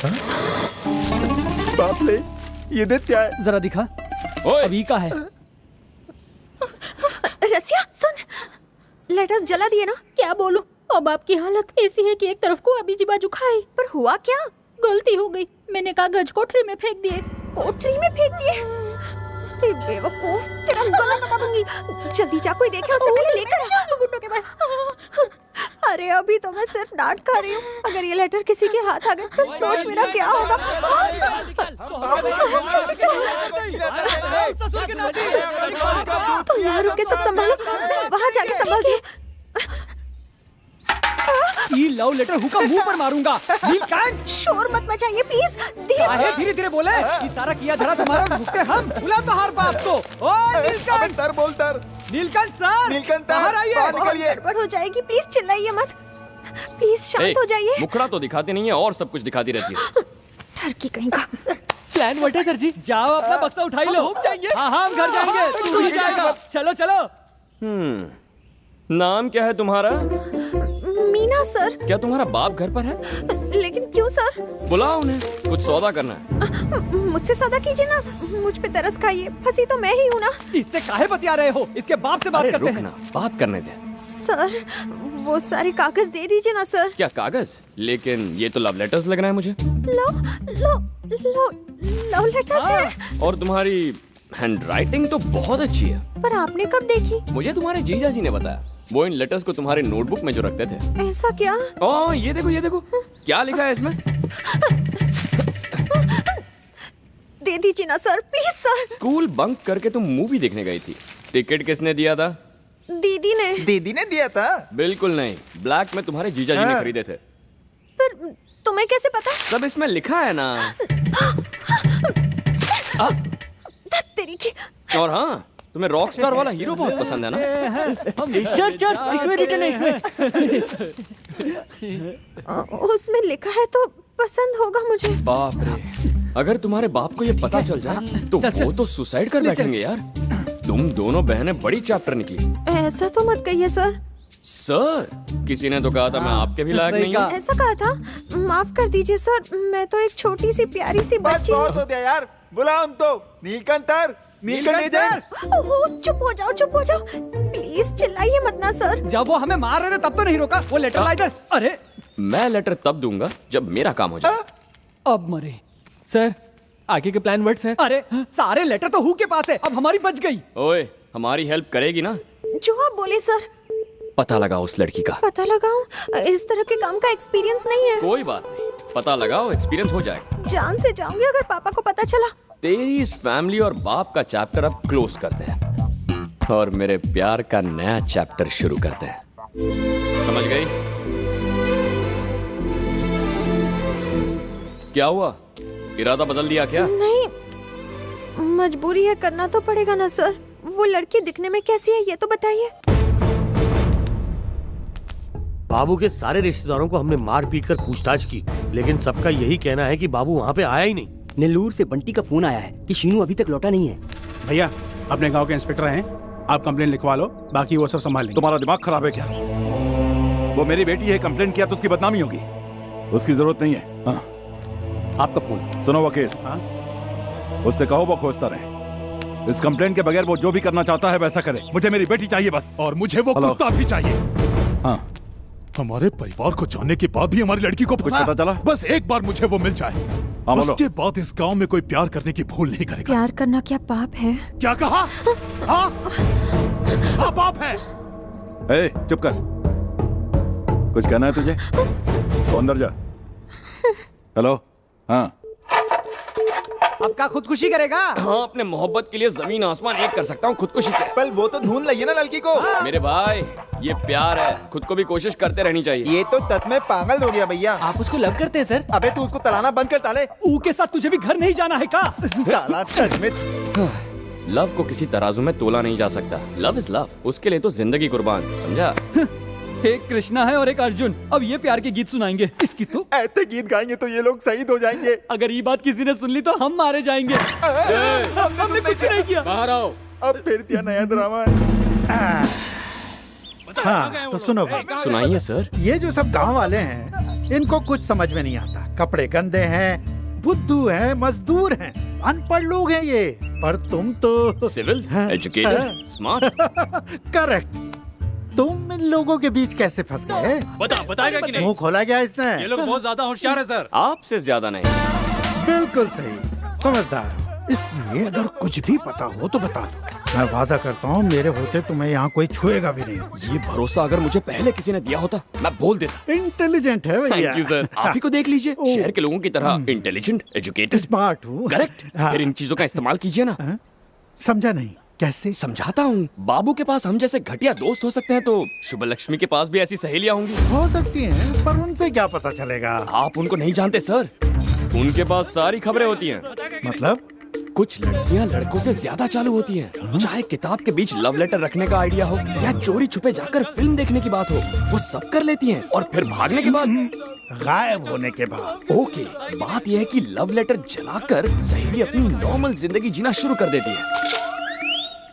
बाप रे, ये देख क्या है? जरा दिखा। अभी का है? रसिया सुन, लेटर्स जला दिए ना। क्या बोलूं, अब आपकी हालत ऐसी है कि एक तरफ को अभी जी बाजू खाई। पर हुआ क्या? गलती हो गई, मैंने कागज कोठरी में फेंक दिए। कोठरी में फेंक दिए? अरे बेवकूफ, तेरा गला दबा दूंगी। जल्दी जा, कोई देखे उससे पहले लेकर आ। गुड्डो के पास। अरे अभी तो मैं सिर्फ डांट खा रही हूँ, अगर ये लेटर किसी के हाथ आ गए तो सोच मेरा क्या होगा। तुम यहाँ रुक के सब संभालो, मैं वहाँ जाके संभालती हूँ। ये लव लेटर हुका मुंह पर मारूंगा। नीलकंठ, शोर मत मचाइए प्लीज। धीरे धीरे बोले। ये सारा किया धरा तुम्हारा, भुगते हम। बुला तो हर बाप को। ओ नीलकंठ, सर बोल सर। नीलकंठ सर, नीलकंठ बाहर आइए। बहुत गड़बड़ हो जाएगी, प्लीज चिल्लाइए मत। प्लीज शांत हो जाइए। मुखड़ा तो दिखाती नहीं है और सब कुछ दिखाती रहती है। ठरकी कहीं का। प्लान व्हाट है सर जी? जाओ अपना बक्सा उठाई लो। जाएंगे? हाँ हम घर जाएंगे, तू ही जाएगा। चलो चलो। नाम क्या है तुम्हारा? मीना सर। क्या तुम्हारा बाप घर पर है? लेकिन क्यों सर? बुलाओ उन्हें, कुछ सौदा करना है। मुझसे सौदा कीजिए ना, मुझ पे तरस खाइए, फंसी तो मैं ही हूँ ना। इससे काहे बतिया रहे हो? इसके बाप से बात करते हैं। रुकना, बात करने दे। सर वो सारे कागज दे दीजिए ना सर। क्या कागज? लेकिन ये तो लव लेटर्स लग रहा है मुझे। लव लेटर्स है। और तुम्हारी हैंडराइटिंग तो बहुत अच्छी है। पर आपने कब देखी? मुझे तुम्हारे जीजा जी ने बताया, वो इन लेटर्स को तुम्हारे नोटबुक में जो रखते थे। ऐसा क्या? ओह ये देखो क्या लिखा है इसमें। दे दीजिए ना sir, please sir. School bunk करके तुम मूवी देखने गई थी, टिकट किसने दिया था? दीदी ने। दीदी ने दिया था? बिल्कुल नहीं, ब्लैक में तुम्हारे जीजा जी ने खरीदे थे। पर तुम्हें कैसे पता? सब इसमें लिखा है ना। तेरी की। और हाँ, तुम्हें रॉकस्टार वाला हीरो बहुत पसंद है ना? उसमें लिखा है तो पसंद होगा मुझे। बाप रे, अगर तुम्हारे बाप को ये पता चल जाए तो वो तो सुसाइड कर बैठेंगे यार। तुम दोनों बहनें बड़ी चैप्टर निकली। ऐसा तो मत कहिए सर। सर, किसी ने तो कहा था मैं आपके भी लायक नहीं हूँ। ऐसा कहा था? माफ कर दीजिए सर, मैं तो एक छोटी सी प्यारी सी बच्ची हूँ। बहुत हो गया यार, बुलाओ हम तो। नीलकंठ चुप हो जाओ प्लीज, चिल्लाइए मत ना सर। जब वो हमें मार रहे थे तब तो नहीं रोका। वो लेटर ला इधर। अरे मैं लेटर तब दूंगा जब मेरा काम हो जाए। अब मरे सर, आगे के प्लान वर्ड्स हैं। अरे सारे लेटर तो हु के पास है, अब हमारी बच गई। ओए, हमारी हेल्प करेगी ना? जो आप बोले सर। पता लगाओ उस लड़की का। पता लगाऊं? इस तरह के काम का एक्सपीरियंस नहीं है। कोई बात नहीं, पता लगाओ, एक्सपीरियंस हो जाएगा। जान से जाऊंगी अगर पापा को पता चला। तेरी इस फैमिली और बाप का चैप्टर अब क्लोज करते हैं और मेरे प्यार का नया चैप्टर शुरू करते हैं। समझ गई? क्या हुआ, इरादा बदल दिया क्या? नहीं, मजबूरी है, करना तो पड़ेगा ना सर। वो लड़की दिखने में कैसी है ये तो बताइए। बाबू के सारे रिश्तेदारों को हमने मार पीट कर पूछताछ की, लेकिन सबका यही कहना है कि बाबू वहाँ पे आया ही नहीं। नेल्लूर से बंटी का फोन आया है कि शीनू अभी तक लौटा नहीं है। भैया, अपने गांव के इंस्पेक्टर हैं, आप कंप्लेन लिखवा लो, बाकी वो सब संभाल लेंगे। तुम्हारा दिमाग खराब है क्या? वो मेरी बेटी है, कंप्लेन किया तो उसकी बदनामी होगी। उसकी जरूरत नहीं है। हाँ। आपका फोन। सुनो वकील, उससे कहो वो खोजता रहे। इस कंप्लेन के बगैर वो जो भी करना चाहता है वैसा करे। मुझे मेरी बेटी चाहिए बस। और मुझे वो कुत्ता भी चाहिए। हाँ। हमारे परिवार को जानने के बाद भी हमारी लड़की को कुछ पता चला? बस एक बार मुझे वो मिल जाए, उसके बाद इस गांव में कोई प्यार करने की भूल नहीं करेगा। प्यार करना क्या पाप है? क्या कहा? हाँ? हाँ पाप है। ए, चुप कर। कुछ कहना है तुझे तो अंदर जा। हेलो। हाँ, अब क्या खुदकुशी करेगा? हाँ, अपने मोहब्बत के लिए जमीन आसमान एक कर सकता हूँ, खुदकुशी क्या? पल वो तो ढूंढ लाइए ना लड़की को। मेरे भाई, ये प्यार है, खुद को भी कोशिश करते रहनी चाहिए। ये तो तत में पागल हो गया भैया। आप उसको लव करते हैं सर? अबे तू उसको तलाना बंद कर ताले। ऊ के साथ तुझे भी घर नहीं जाना है का? ताला तत में। लव को किसी तराजू में तोला नहीं जा सकता। लव इज लव, उसके लिए तो जिंदगी कुर्बान, समझा? एक कृष्णा है और एक अर्जुन, अब ये प्यार के गीत सुनाएंगे। इसकी तो ऐसे गीत गाएंगे तो ये लोग शहीद हो जाएंगे। अगर ये बात किसी ने सुन ली तो हम मारे जाएंगे। हमने कुछ नहीं किया। बाहर आओ। अब फिर क्या नया ड्रामा है? हाँ, तो सुनो भाई। सुनाइए सर। ये जो सब गांव वाले हैं, इनको कुछ समझ में नहीं आता। कपड़े गंदे हैं, बुद्धू हैं, मजदूर हैं, अनपढ़ लोग हैं ये। पर तुम तो सिविल, एजुकेटेड, स्मार्ट। करेक्ट। तुम इन लोगों के बीच कैसे फंस गए? बताएगा कि नहीं? मुंह खोला गया इसने। ये लोग बहुत ज्यादा होशियार है सर। आपसे ज्यादा नहीं। बिल्कुल सही, समझदार। इसलिए अगर कुछ भी पता हो तो बता दो। मैं वादा करता हूँ मेरे होते तुम्हें यहाँ कोई छुएगा भी नहीं। ये भरोसा अगर मुझे पहले किसी ने दिया होता मैं बोल देता। इंटेलिजेंट है भैया। Thank you sir. आप ही को देख लीजिए, शहर के लोगों की तरह इंटेलिजेंट, एजुकेटेड, स्मार्ट हूँ। करेक्ट। फिर इन चीजों का इस्तेमाल कीजिए ना। समझा नहीं, कैसे? समझाता हूँ। बाबू के पास हम जैसे घटिया दोस्त हो सकते हैं तो शुभ लक्ष्मी के पास भी ऐसी सहेलियाँ होंगी। हो सकती हैं, पर उनसे क्या पता चलेगा? आप उनको नहीं जानते सर, उनके पास सारी खबरें होती हैं। मतलब? कुछ लड़कियां लड़कों से ज्यादा चालू होती हैं। चाहे किताब के बीच लव लेटर रखने का आइडिया हो या चोरी छुपे जाकर फिल्म देखने की बात हो, वो सब कर लेती हैं। और फिर भागने के बाद, गायब होने के बाद। ओके, बात यह है कि लव लेटर जलाकर सहेली अपनी नॉर्मल जिंदगी जीना शुरू कर देती है।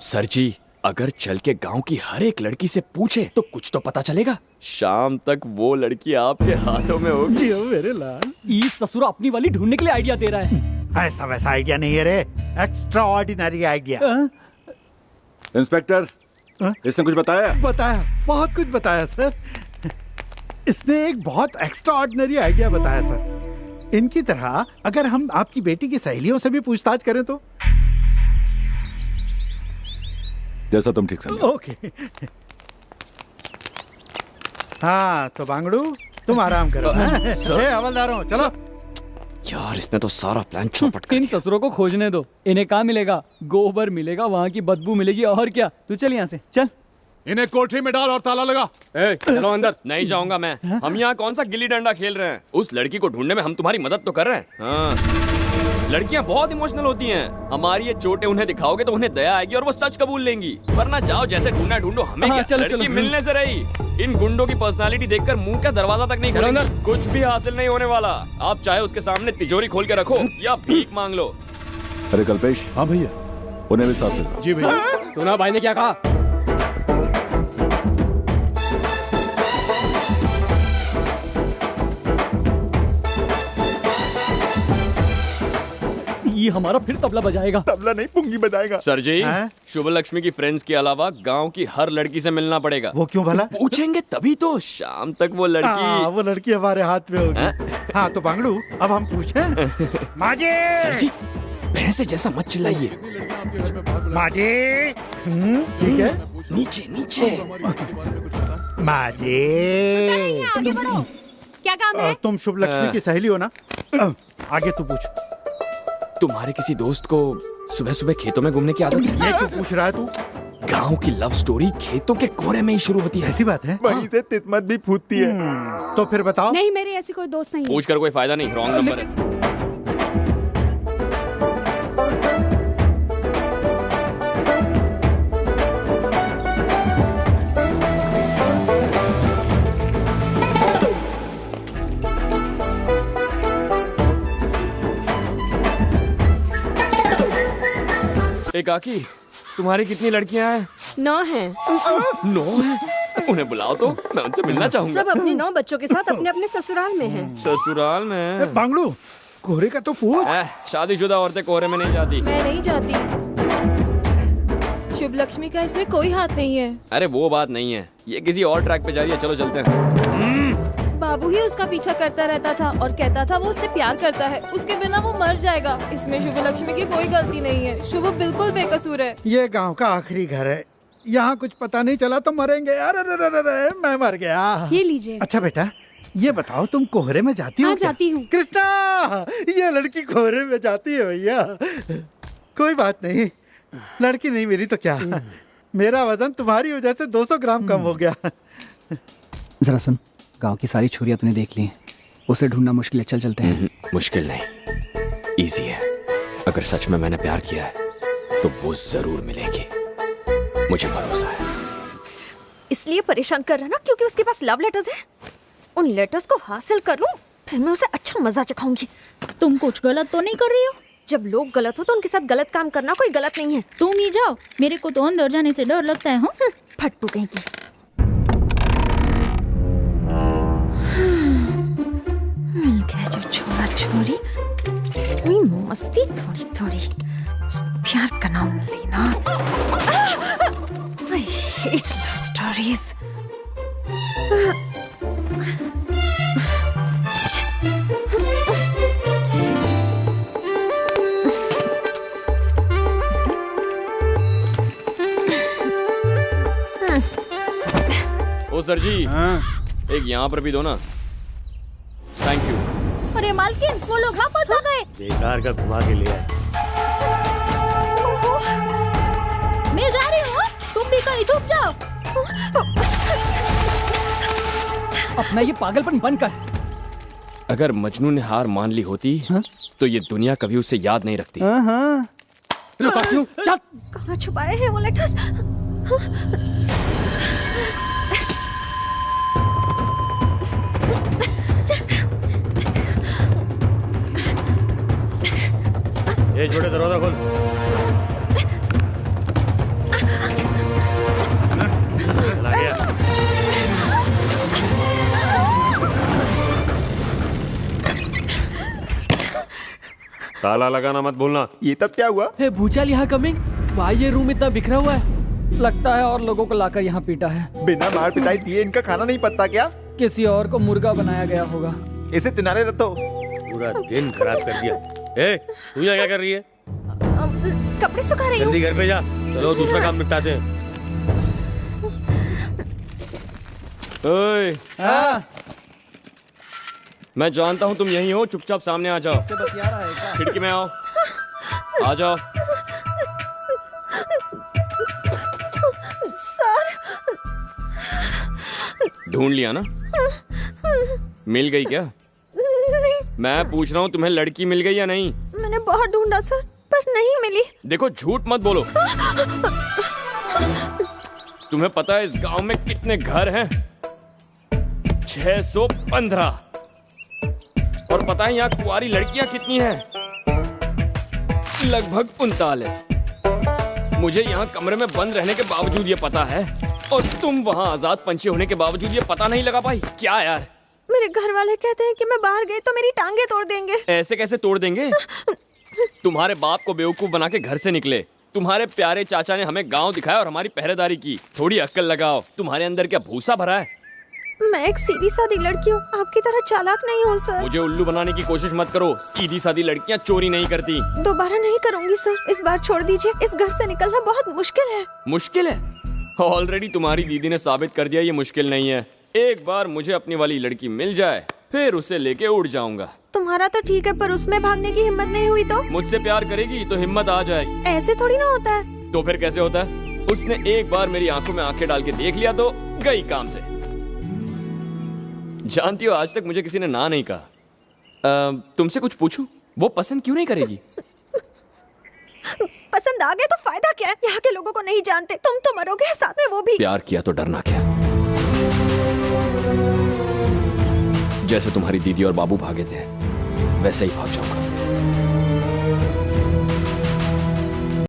सर जी, अगर चल के गांव की हर एक लड़की से पूछे तो कुछ तो पता चलेगा। शाम तक वो लड़की आपके हाथों में होगी। जियो मेरे लाल। ये ससुरा अपनी वाली ढूंढने के लिए आइडिया दे रहा है। ऐसा वैसा आइडिया नहीं है रे, एक्स्ट्रा ऑर्डिनरी आइडिया। इंस्पेक्टर, इसने कुछ बताया? बताया, बहुत कुछ बताया सर। इसने एक बहुत एक्स्ट्रा ऑर्डिनरी आइडिया बताया सर। इनकी तरह अगर हम आपकी बेटी की सहेलियों से भी पूछताछ करें तो? जैसा तुम ठीक समझो। ओके। हाँ तो बांगड़ू, तुम आराम करो। ए हवलदारों, चलो। यार, इसने तो सारा प्लान चौपट कर इन दिया। ससुरों को खोजने दो। इन्हें कहाँ मिलेगा? गोबर मिलेगा, वहाँ की बदबू मिलेगी, और क्या। तू चल यहाँ से, चल। इन्हें कोठरी में डाल और ताला लगा। चलो अंदर। नहीं जाऊंगा मैं। हम यहाँ कौन सा गिल्ली डंडा खेल रहे हैं? उस लड़की को ढूंढने में हम तुम्हारी मदद तो कर रहे हैं। हाँ, लड़कियाँ बहुत इमोशनल होती हैं। हमारी ये चोटें उन्हें दिखाओगे तो उन्हें दया आएगी और वो सच कबूल लेंगी। वरना जाओ, जैसे ढूंढना ढूंढो, हमें हाँ, क्या? चलो, लड़की चलो। मिलने से रही। इन गुंडों की पर्सनालिटी देखकर मुंह का दरवाजा तक नहीं खोलेंगे। कुछ भी हासिल नहीं होने वाला। आप चाहे उसके सामने तिजोरी खोल के रखो या भीख मांग लो। अरे कल्पेश, हाँ भैया। उन्हें भी साथ ले जाओ। जी भैया। सुना भाई ने क्या कहा? ये हमारा फिर तबला बजाएगा। तबला नहीं, पुंगी बजाएगा। सर जी, हैं? शुभ लक्ष्मी की फ्रेंड्स के अलावा गांव की हर लड़की से मिलना पड़ेगा। वो क्यों भला? पूछेंगे तभी तो। शाम तक वो लड़की। वो लड़की हमारे हाथ में होगी। हाँ तो बांगड़ू, अब हम पूछें। माजे। सर जी, भैंसे जैसा मत चिल्लाइए। माजे। ठीक है। नीचे नीचे। माजे। आगे बढ़ो। क्या काम है? तुम शुभ लक्ष्मी की सहेली हो ना? आगे तू पूछ। तुम्हारे किसी दोस्त को सुबह सुबह खेतों में घूमने की आदत है? ये क्यों पूछ रहा है तू? गांव की लव स्टोरी खेतों के कोरे में ही शुरू होती है। ऐसी बात है? वहीं से तितमत भी फूटती है। तो फिर बताओ। नहीं, मेरी ऐसी कोई दोस्त नहीं है। पूछ कर कोई फायदा नहीं, रॉन्ग नंबर है। काकी, तुम्हारी कितनी लड़कियां हैं? 9 हैं। 9 हैं? उन्हें बुलाओ तो, मैं उनसे मिलना चाहूंगा। सब अपने 9 बच्चों के साथ अपने अपने ससुराल में हैं। ससुराल में? बांगड़ू, कोहरे का तो पूछ। शादीशुदा औरतें कोहरे में नहीं जाती। मैं नहीं जाती। शुभ लक्ष्मी का इसमें कोई हाथ नहीं है। अरे वो बात नहीं है, ये किसी और ट्रैक पे जा रही है। चलो चलते हैं। बाबू ही उसका पीछा करता रहता था और कहता था वो उससे प्यार करता है, उसके बिना वो मर जाएगा। इसमें शुभ लक्ष्मी की कोई गलती नहीं है। शुभ बिल्कुल बेकसूर है। ये गांव का आखिरी घर है, यहाँ कुछ पता नहीं चला तो मरेंगे। अरे मैं मर गया। ये लीजिए। अच्छा बेटा, ये बताओ तुम कोहरे में जाती हो? हाँ, क्या? जाती हूँ। कृष्णा, ये लड़की कोहरे में जाती है भैया। कोई बात नहीं, लड़की नहीं मिली तो क्या, मेरा वजन तुम्हारी वजह से 200 ग्राम कम हो गया। जरा सुन, गांव की सारी छोरियां तूने देख ली हैं, उसे ढूंढना मुश्किल है। चल चलते हैं। मुश्किल नहीं, इजी है। अगर सच में मैंने प्यार किया है तो वो जरूर मिलेगी, मुझे भरोसा है। इसलिए परेशान कर रहा ना क्योंकि उसके पास लव लेटर्स हैं। उन लेटर्स को हासिल कर लूं, फिर मैं उसे अच्छा मजा चखाऊंगी। तुम कुछ गलत तो नहीं कर रही हो? जब लोग गलत हो तो उनके साथ गलत काम करना कोई गलत नहीं है। तुम ही जाओ, मेरे को तो अंदर जाने से डर लगता है। हाँ, फट्टू कहीं की। मिल गया जो छोड़। छोरी कोई मस्ती थोड़ी थोड़ी प्यार का नाम लेना। I hate love stories. ओ सर जी, एक यहाँ पर भी दो ना। Thank you. अरे मालकिन, वो लोग वापस आ गए। बेकार का घुमा के ले आए। मैं जा रही हूँ, तुम भी कहीं छुप जाओ। अपना ये पागलपन बंद कर। अगर मजनू ने हार मान ली होती तो ये दुनिया कभी उसे याद नहीं रखती। रुका क्यों? चल। कहाँ छुपाए हैं वो लेटर्स? ये छोटे दरवाजा खोल। चला गया। ताला लगाना मत भूलना। ये तब क्या हुआ? हे भूचाल यहाँ कमिंग। भाई ये रूम इतना बिखरा हुआ है। लगता है और लोगों को लाकर यहाँ पीटा है। बिना मार पिटाई दिए इनका खाना नहीं पता क्या? किसी और को मुर्गा बनाया गया होगा। इसे तिनारे रखो। पूरा दिन खराब कर दिया। ए, तू यहाँ क्या कर रही है? कपड़े सुखा रही हूँ। जल्दी घर पे जा। चलो दूसरा काम निपटाते हैं। ओए, मैं जानता हूँ तुम यहीं हो, चुपचाप सामने आ जाओ। से बतिया रहा है क्या? खिड़की में आओ, आ जाओ। सर, ढूंढ लिया ना? मिल गई क्या? नहीं, मैं पूछ रहा हूँ तुम्हें लड़की मिल गई या नहीं? मैंने बहुत ढूंढा सर, पर नहीं मिली। देखो झूठ मत बोलो। तुम्हें पता है इस गांव में कितने घर हैं? 615। और पता है यहाँ कुंवारी लड़कियां कितनी हैं? लगभग 39। मुझे यहाँ कमरे में बंद रहने के बावजूद ये पता है, और तुम वहाँ आजाद पंछी होने के बावजूद ये पता नहीं लगा पाई। क्या यार? मेरे घर वाले कहते हैं कि मैं बाहर गई तो मेरी टांगे तोड़ देंगे। ऐसे कैसे तोड़ देंगे? तुम्हारे बाप को बेवकूफ बना के घर से निकले। तुम्हारे प्यारे चाचा ने हमें गांव दिखाया और हमारी पहरेदारी की। थोड़ी अक्ल लगाओ। तुम्हारे अंदर क्या भूसा भरा है? मैं एक सीधी सादी लड़की हूँ, आपकी तरह चालाक नहीं हूँ सर। मुझे उल्लू बनाने की कोशिश मत करो। सीधी सादी लड़कियां चोरी नहीं करती। दोबारा नहीं करूंगी सर, इस बार छोड़ दीजिए। इस घर से निकलना बहुत मुश्किल है। मुश्किल है? ऑलरेडी तुम्हारी दीदी ने साबित कर दिया ये मुश्किल नहीं है। एक बार मुझे अपनी वाली लड़की मिल जाए, फिर उसे लेके उड़ जाऊंगा। तुम्हारा तो ठीक है, पर उसमें भागने की हिम्मत नहीं हुई तो? मुझसे प्यार करेगी तो हिम्मत आ जाएगी। ऐसे थोड़ी ना होता है। तो फिर कैसे होता है? उसने एक बार मेरी आंखों में आंखें डाल के देख लिया तो गई काम से। जानती हो, आज तक मुझे किसी ने ना नहीं कहा। तुमसे कुछ पूछूं? वो पसंद क्यों नहीं करेगी? पसंद आ गया तो फायदा क्या है? यहाँ के लोगों को नहीं जानते, तुम तो मरोगे, साथ में वो भी। प्यार किया तो डरना क्या? जैसे तुम्हारी दीदी और बाबू भागे थे, वैसे ही भाग जाओ।